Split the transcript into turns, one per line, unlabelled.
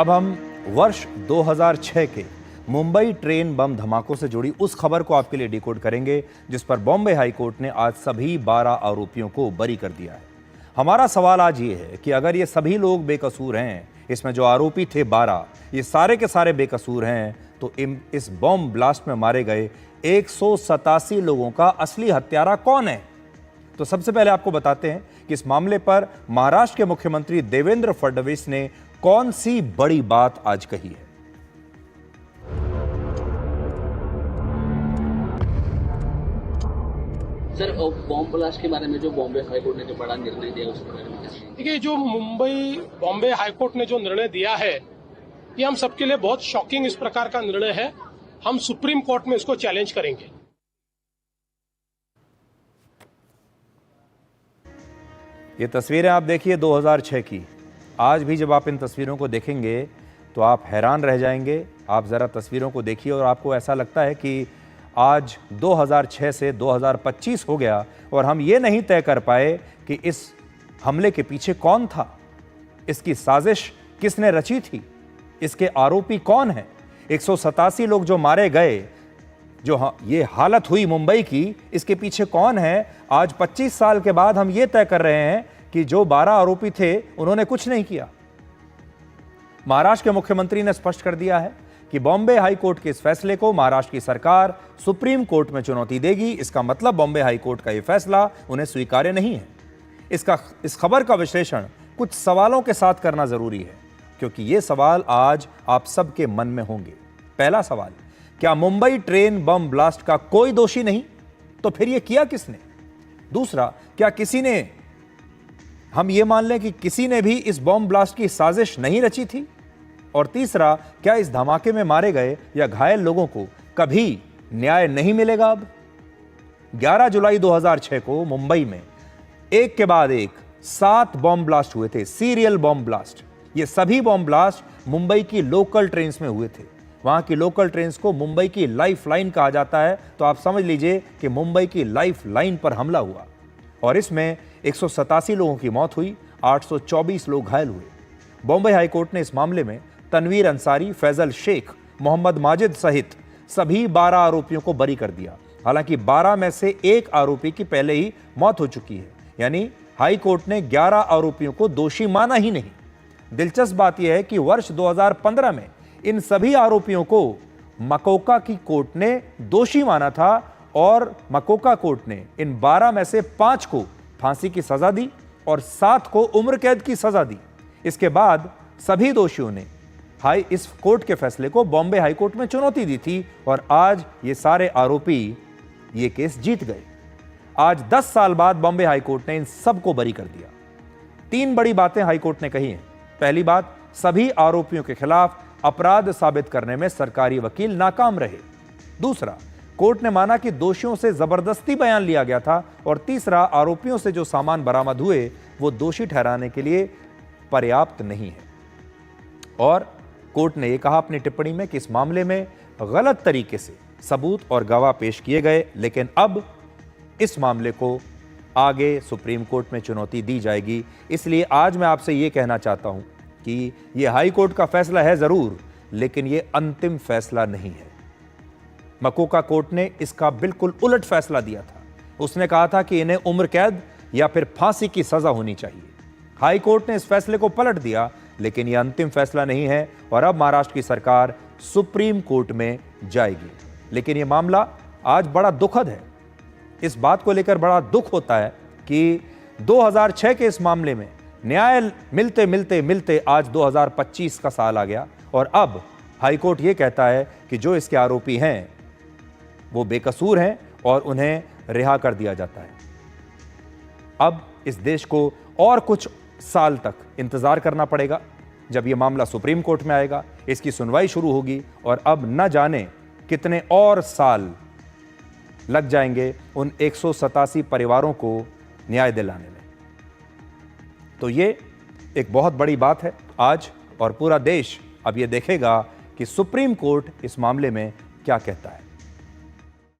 अब हम वर्ष 2006 के मुंबई ट्रेन बम धमाकों से जुड़ी उस खबर को आपके लिए डिकोड करेंगे जिस पर बॉम्बे हाई कोर्ट ने आज सभी 12 आरोपियों को बरी कर दिया है। हमारा सवाल आज ये है कि अगर ये सभी लोग बेकसूर हैं, इसमें जो आरोपी थे 12, ये सारे के सारे बेकसूर हैं, तो इस बॉम्ब ब्लास्ट में मारे गए 187 लोगों का असली हत्यारा कौन है? तो सबसे पहले आपको बताते हैं कि इस मामले पर महाराष्ट्र के मुख्यमंत्री देवेंद्र फडणवीस ने कौन सी बड़ी बात आज कही है।
सर, बॉम्ब ब्लास्ट के बारे में जो बॉम्बे हाई कोर्ट ने जो बड़ा निर्णय दिया उसके बारे में
देखिए, जो बॉम्बे हाई कोर्ट ने जो निर्णय दिया है ये हम सबके लिए बहुत शॉकिंग इस प्रकार का निर्णय है। हम सुप्रीम कोर्ट में इसको चैलेंज करेंगे।
ये तस्वीरें आप देखिए 2006 की। आज भी जब आप इन तस्वीरों को देखेंगे तो आप हैरान रह जाएंगे। आप ज़रा तस्वीरों को देखिए और आपको ऐसा लगता है कि आज 2006 से 2025 हो गया और हम ये नहीं तय कर पाए कि इस हमले के पीछे कौन था, इसकी साजिश किसने रची थी, इसके आरोपी कौन हैं। 187 लोग जो मारे गए, जो ये हालत हुई मुंबई की, इसके पीछे कौन है। आज 25 साल के बाद हम ये तय कर रहे हैं कि जो 12 आरोपी थे उन्होंने कुछ नहीं किया। महाराष्ट्र के मुख्यमंत्री ने स्पष्ट कर दिया है कि बॉम्बे हाई कोर्ट के इस फैसले को महाराष्ट्र की सरकार सुप्रीम कोर्ट में चुनौती देगी। इसका मतलब बॉम्बे हाई कोर्ट का यह फैसला उन्हें स्वीकार्य नहीं है। इस खबर का विश्लेषण कुछ सवालों के साथ करना जरूरी है, क्योंकि ये सवाल आज आप सबके मन में होंगे। पहला सवाल, क्या मुंबई ट्रेन बम ब्लास्ट का कोई दोषी नहीं? तो फिर यह किया किसने? दूसरा, क्या किसी ने, हम ये मान लें कि किसी ने भी इस बॉम्ब ब्लास्ट की साजिश नहीं रची थी? और तीसरा, क्या इस धमाके में मारे गए या घायल लोगों को कभी न्याय नहीं मिलेगा? अब 11 जुलाई 2006 को मुंबई में एक के बाद एक 7 बॉम्ब ब्लास्ट हुए थे, सीरियल बॉम्ब ब्लास्ट। ये सभी बॉम्ब ब्लास्ट मुंबई की लोकल ट्रेन्स में हुए थे। वहां की लोकल ट्रेन्स को मुंबई की लाइफ लाइन कहा जाता है, तो आप समझ लीजिए कि मुंबई की लाइफ लाइन पर हमला हुआ और इसमें 187 लोगों की मौत हुई, 824 लोग घायल हुए। बॉम्बे हाई कोर्ट ने इस मामले में तनवीर अंसारी, फैजल शेख, मोहम्मद माजिद सहित सभी 12 आरोपियों को बरी कर दिया। हालांकि 12 में से एक आरोपी की पहले ही मौत हो चुकी है, यानी हाई कोर्ट ने 11 आरोपियों को दोषी माना ही नहीं। दिलचस्प बात यह है कि वर्ष 2015 में इन सभी आरोपियों को मकोका की कोर्ट ने दोषी माना था और मकोका कोर्ट ने इन 12 में से 5 को फांसी की सजा दी और 7 को उम्र कैद की सजा दी। इसके बाद सभी दोषियों ने इस कोर्ट के फैसले को बॉम्बे हाई कोर्ट में चुनौती दी थी और आज ये सारे आरोपी ये केस जीत गए। आज 10 साल बाद बॉम्बे हाई कोर्ट ने इन सबको बरी कर दिया। 3 बड़ी बातें हाई कोर्ट ने कही हैं। पहली बात, सभी आरोपियों के खिलाफ अपराध साबित करने में सरकारी वकील नाकाम रहे। दूसरा, कोर्ट ने माना कि दोषियों से जबरदस्ती बयान लिया गया था। और तीसरा, आरोपियों से जो सामान बरामद हुए वो दोषी ठहराने के लिए पर्याप्त नहीं है। और कोर्ट ने यह कहा अपनी टिप्पणी में कि इस मामले में गलत तरीके से सबूत और गवाह पेश किए गए, लेकिन अब इस मामले को आगे सुप्रीम कोर्ट में चुनौती दी जाएगी। इसलिए आज मैं आपसे यह कहना चाहता हूं कि यह हाई कोर्ट का फैसला है जरूर, लेकिन यह अंतिम फैसला नहीं है। मकोका कोर्ट ने इसका बिल्कुल उलट फैसला दिया था। उसने कहा था कि इन्हें उम्र कैद या फिर फांसी की सजा होनी चाहिए। हाई कोर्ट ने इस फैसले को पलट दिया, लेकिन यह अंतिम फैसला नहीं है और अब महाराष्ट्र की सरकार सुप्रीम कोर्ट में जाएगी। लेकिन यह मामला आज बड़ा दुखद है। इस बात को लेकर बड़ा दुख होता है कि 2006 के इस मामले में न्याय मिलते मिलते मिलते आज 2025 का साल आ गया और अब हाई कोर्ट यह कहता है कि जो इसके आरोपी हैं वो बेकसूर हैं और उन्हें रिहा कर दिया जाता है। अब इस देश को और कुछ साल तक इंतजार करना पड़ेगा जब यह मामला सुप्रीम कोर्ट में आएगा, इसकी सुनवाई शुरू होगी और अब न जाने कितने और साल लग जाएंगे उन 187 परिवारों को न्याय दिलाने में। तो ये एक बहुत बड़ी बात है आज, और पूरा देश अब ये देखेगा कि सुप्रीम कोर्ट इस मामले में क्या कहता है।